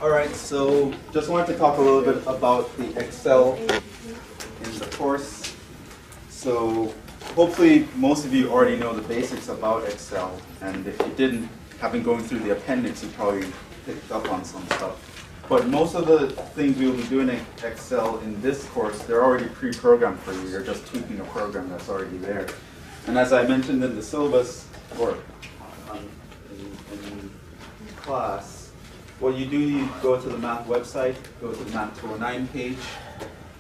All right, so just wanted to talk a little bit about the Excel in the course. So hopefully most of you already know the basics about Excel, and if you didn't, having going through the appendix, you probably picked up on some stuff. But most of the things we will be doing in Excel in this course, they're already pre-programmed for you. You're just tweaking a program that's already there. And as I mentioned in the syllabus, or in class, what you do, you go to the math website, go to the Math 209 page,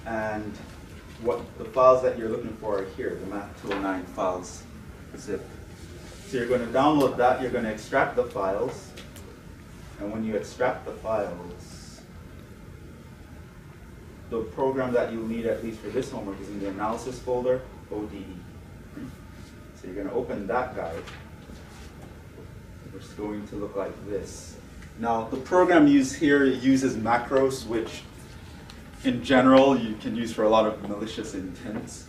and what the files that you're looking for are here, the Math 209 files zip. So you're going to download that, you're going to extract the files, and when you extract the files, the program that you'll need, at least for this homework, is in the analysis folder, ODE. So you're going to open that guy, which is going to look like this. Now, the program used here uses macros, which in general you can use for a lot of malicious intentions.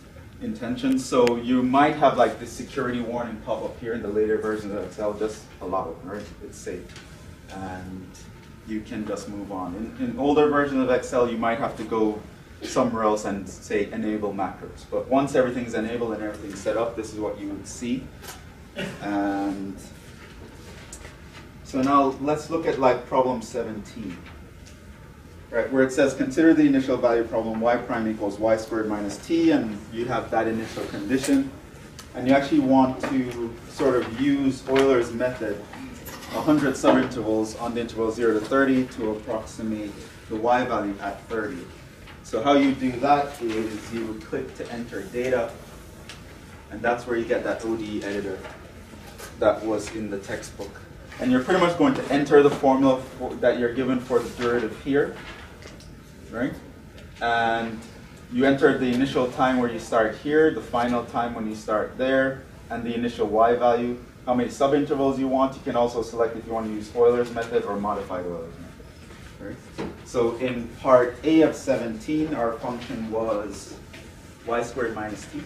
So you might have like the security warning pop up here in the later versions of Excel. Just allow it, right? It's safe. And you can just move on. In older versions of Excel, you might have to go somewhere else and say enable macros. But once everything's enabled and everything's set up, this is what you would see. And so now let's look at like problem 17, right, where it says consider the initial value problem y prime equals y squared minus t, and you have that initial condition, and you actually want to sort of use Euler's method, 100 subintervals on the interval 0 to 30 to approximate the y value at 30. So how you do that is you would click to enter data, and that's where you get that ODE editor that was in the textbook. And you're pretty much going to enter the formula that you're given for the derivative here, right? And you enter the initial time where you start here, the final time when you start there, and the initial y value, how many subintervals you want. You can also select if you want to use Euler's method or modified Euler's method, right? So in part A of 17, our function was y squared minus t.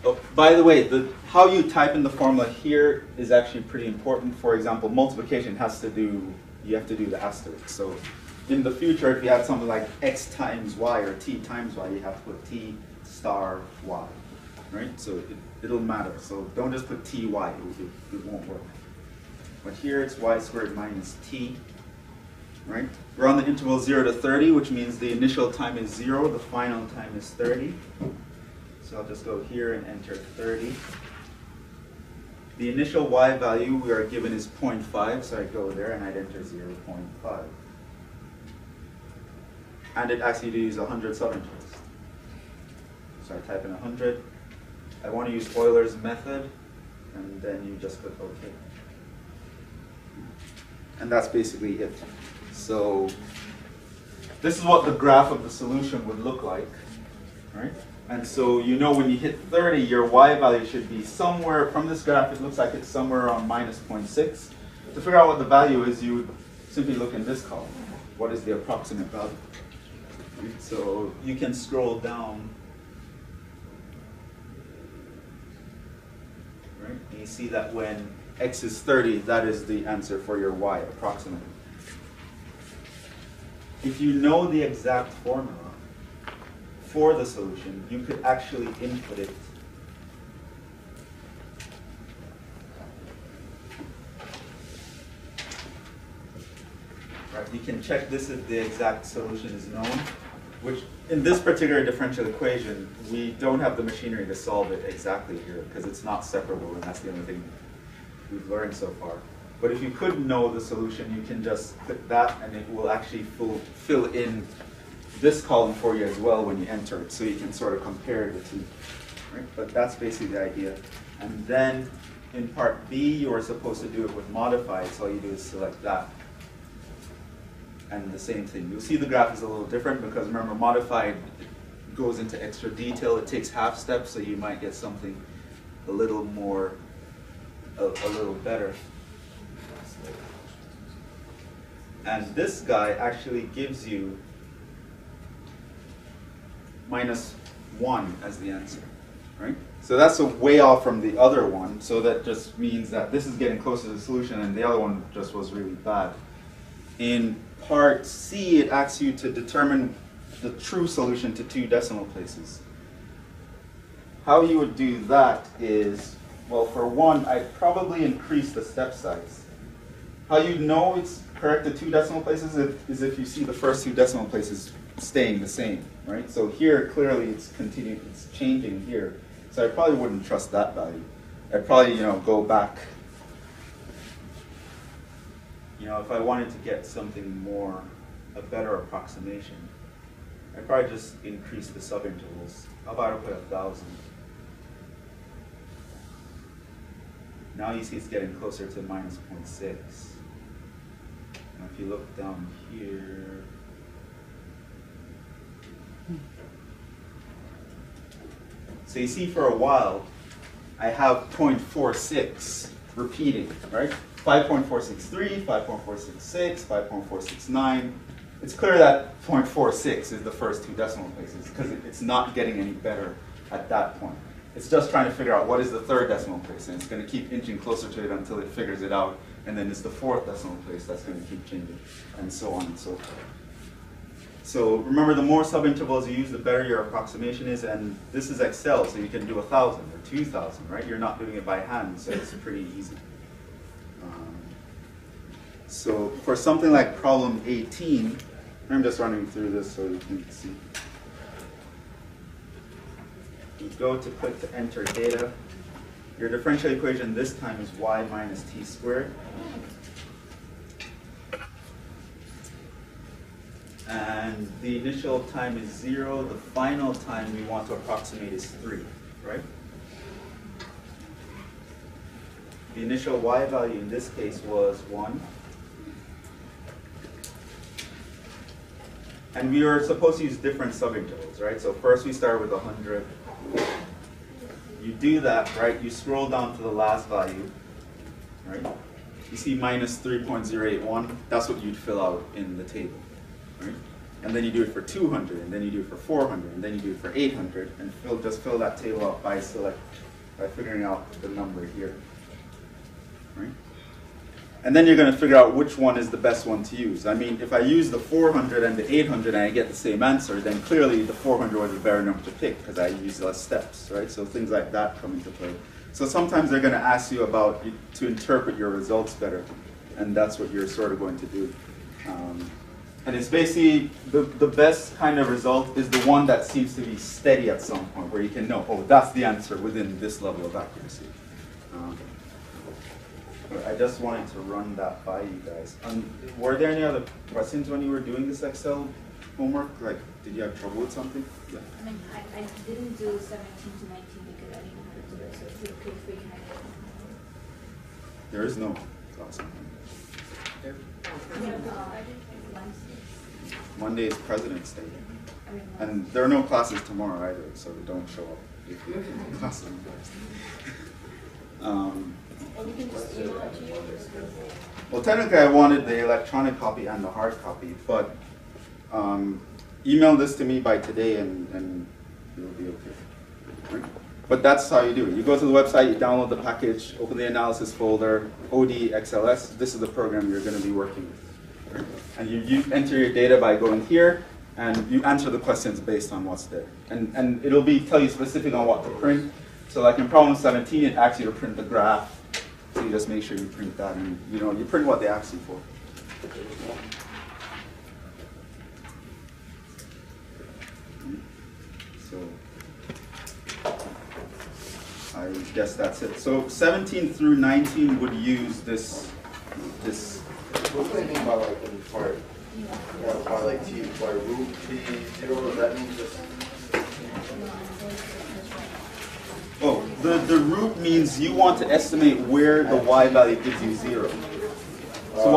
Oh, by the way, how you type in the formula here is actually pretty important. For example, multiplication you have to do the asterisk. So in the future, if you have something like x times y or t times y, you have to put t star y, right? So it'll matter. So don't just put ty, it won't work. But here it's y squared minus t, right? We're on the interval 0 to 30, which means the initial time is 0, the final time is 30. So I'll just go here and enter 30. The initial y value we are given is 0.5, so I'd go there and I'd enter 0.5. And it actually uses 100 subintervals. So I type in 100. I want to use Euler's method, and then you just click OK. And that's basically it. So this is what the graph of the solution would look like, right? And so you know when you hit 30, your y value should be somewhere, from this graph it looks like it's somewhere around minus 0.6. To figure out what the value is, you would simply look in this column. What is the approximate value? Right? So you can scroll down, right? And you see that when x is 30, that is the answer for your y, approximately. If you know the exact formula for the solution, you could actually input it right. You can check this if the exact solution is known, which in this particular differential equation, we don't have the machinery to solve it exactly here because it's not separable, and that's the only thing we've learned so far. But if you could know the solution, you can just click that and it will actually fill in this column for you as well when you enter it, so you can sort of compare the two. Right? But that's basically the idea. And then in part B, you are supposed to do it with modified, so all you do is select that. And the same thing. You'll see the graph is a little different because remember, modified goes into extra detail. It takes half steps, so you might get something a little more, a little better. And this guy actually gives you minus 1 as the answer, right? So that's a way off from the other one. So that just means that this is getting closer to the solution and the other one just was really bad. In part C, it asks you to determine the true solution to 2 decimal places. How you would do that is, well, for one, I'd probably increase the step size. How you know it's correct to 2 decimal places is if you see the first 2 decimal places staying the same, right? So here, clearly, it's continuing, it's changing here. So I probably wouldn't trust that value. I'd probably, go back. If I wanted to get something more, a better approximation, I'd probably just increase the subintervals. How about I put 1,000? Now you see it's getting closer to minus 0.6. Now if you look down here, so you see for a while, I have 0.46 repeating, right? 5.463, 5.466, 5.469. It's clear that 0.46 is the first 2 decimal places because it's not getting any better at that point. It's just trying to figure out what is the 3rd decimal place, and it's going to keep inching closer to it until it figures it out, and then it's the 4th decimal place that's going to keep changing, and so on and so forth. So remember, the more subintervals you use, the better your approximation is, and this is Excel, so you can do 1,000 or 2,000, right? You're not doing it by hand, so it's pretty easy. So for something like problem 18, I'm just running through this so you can see. You go to click to enter data. Your differential equation this time is y minus t squared. And the initial time is 0. The final time we want to approximate is 3, right? The initial y value in this case was 1. And we were supposed to use different subintervals, right? So first we start with 100. You do that, right? You scroll down to the last value, right? You see minus 3.081. That's what you'd fill out in the table, right? And then you do it for 200, and then you do it for 400, and then you do it for 800, and just fill that table up by figuring out the number here, right? And then you're going to figure out which one is the best one to use. I mean, if I use the 400 and the 800 and I get the same answer, then clearly the 400 was a better number to pick because I use less steps, right? So things like that come into play. So sometimes they're going to ask you to interpret your results better, and that's what you're sort of going to do. And it's basically the best kind of result is the one that seems to be steady at some point, where you can know, oh, that's the answer within this level of accuracy. I just wanted to run that by you guys. Were there any other questions when you were doing this Excel homework? Like, did you have trouble with something? Yeah. I mean, I didn't do 17 to 19 because I didn't know how to do it, so it's okay if we can. There is no class on Monday is President's Day. And there are no classes tomorrow either, so don't show up if you have class on Thursday. And you can just email it to you. Well, technically I wanted the electronic copy and the hard copy, but email this to me by today and it'll be okay. Right? But that's how you do it. You go to the website, you download the package, open the analysis folder, ode.xls. This is the program you're going to be working with. Right? And you enter your data by going here, and you answer the questions based on what's there. And it'll tell you specific on what to print. So like in problem 17, it asks you to print the graph. So you just make sure you print that, and you print what they ask you for. So I guess that's it. So 17 through 19 would use this. What do they mean by like in part? By like t by root t0? Does that mean just? Oh, the root means you want to estimate where the y value gives you 0. So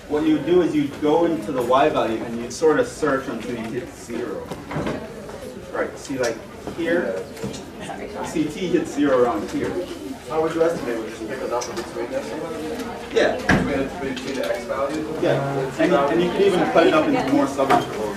what you do is you go into the y value and you sort of search until you hit 0. Right, see like here, see t hits 0 around here. How would you estimate? Would you just pick a number between this? Yeah. Between the x values? Yeah, and you can even cut it up into more subintervals.